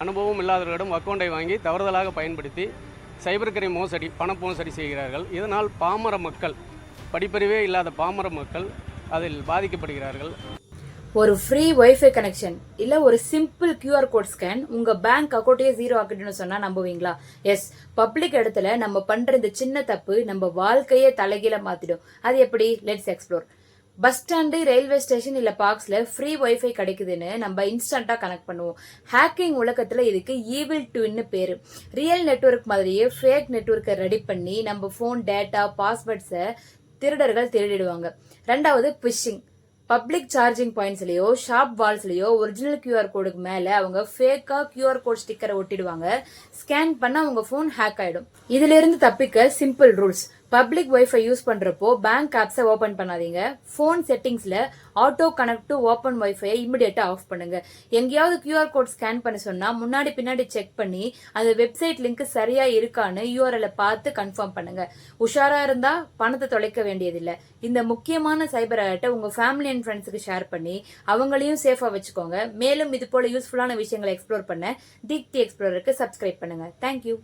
அனுபவம் இல்லாதவர்களிடம் அக்கௌண்டை வாங்கி தவறுதலாக பயன்படுத்தி சைபர் கிரைம் மோசடி, பண மோசடி செய்கிறார்கள். இதனால் பாமர மக்கள், படிப்பறிவே இல்லாத பாமர மக்கள் அதில் பாதிக்கப்படுகிறார்கள். ஒரு ஃப்ரீ வைஃபை கனெக்ஷன் இல்ல ஒரு சிம்பிள் கியூஆர் கோட் ஸ்கேன் உங்க பேங்க் அக்கௌண்ட்டையே ஜீரோ ஆக்கிட்டுன்னு சொன்னா நம்புவீங்களா? எஸ், பப்ளிக் இடத்துல நம்ம பண்ற இந்த சின்ன தப்பு நம்ம வாழ்க்கையே தலைகீழ மாத்திடும். அது எப்படி? Let's explore. Bus stand, railway station இல்ல பார்க்ஸ்ல ஃப்ரீ வைஃபை கிடைக்குதுன்னு நம்ம இன்ஸ்டன்டா கனெக்ட் பண்ணுவோம். ஹேக்கிங் உலகத்துல இதுக்கு ஈவில் ட்வின்னு பேரு. ரியல் நெட்வொர்க் மாதிரியே ஃபேக் நெட்வொர்க்கை ரெடி பண்ணி நம்ம போன் டேட்டா, பாஸ்வேர்ட்ஸை திருடர்கள் திருடிடுவாங்க. ரெண்டாவது பிஷிங். பப்ளிக் சார்ஜிங் பாயிண்ட்ஸ்லயோ ஷாப் வால்ஸ்லயோ ஒரிஜினல் கியூஆர் கோடுக்கு மேல அவங்க ஃபேக்கா கியூஆர் கோட் ஸ்டிக்கரை ஒட்டிடுவாங்க. ஸ்கேன் பண்ணா உங்க போன் ஹேக் ஆயிடும். இதுல இருந்து தப்பிக்க simple rules. Public wifi use பண்றப்போ பேங்க் ஆப்ஸை ஓபன் பண்ணாதீங்க. போன் செட்டிங்ஸ்ல auto connect to open wifi இமிடியேட்டா ஆஃப் பண்ணுங்க. எங்கேயாவது கியூஆர் கோட் ஸ்கேன் பண்ண சொன்னா முன்னாடி பின்னாடி செக் பண்ணி அந்த வெப்சைட் லிங்க் சரியா இருக்கான்னு யூஆர்எல் பார்த்து கன்ஃபார்ம் பண்ணுங்க. உஷாரா இருந்தா பணத்தை தொலைக்க வேண்டியதில்லை. இந்த முக்கியமான சைபர் அலர்ட்டை உங்க ஃபேமிலி அண்ட் ஃப்ரெண்ட்ஸுக்கு ஷேர் பண்ணி அவங்களையும் சேஃபா வச்சுக்கோங்க. மேலும் இது போல யூஸ்ஃபுல்லான விஷயங்களை எக்ஸ்ப்ளோர் பண்ண தீப்தி எக்ஸ்ப்ளோருக்கு சப்ஸ்கிரைப் பண்ணுங்க. தேங்க்யூ.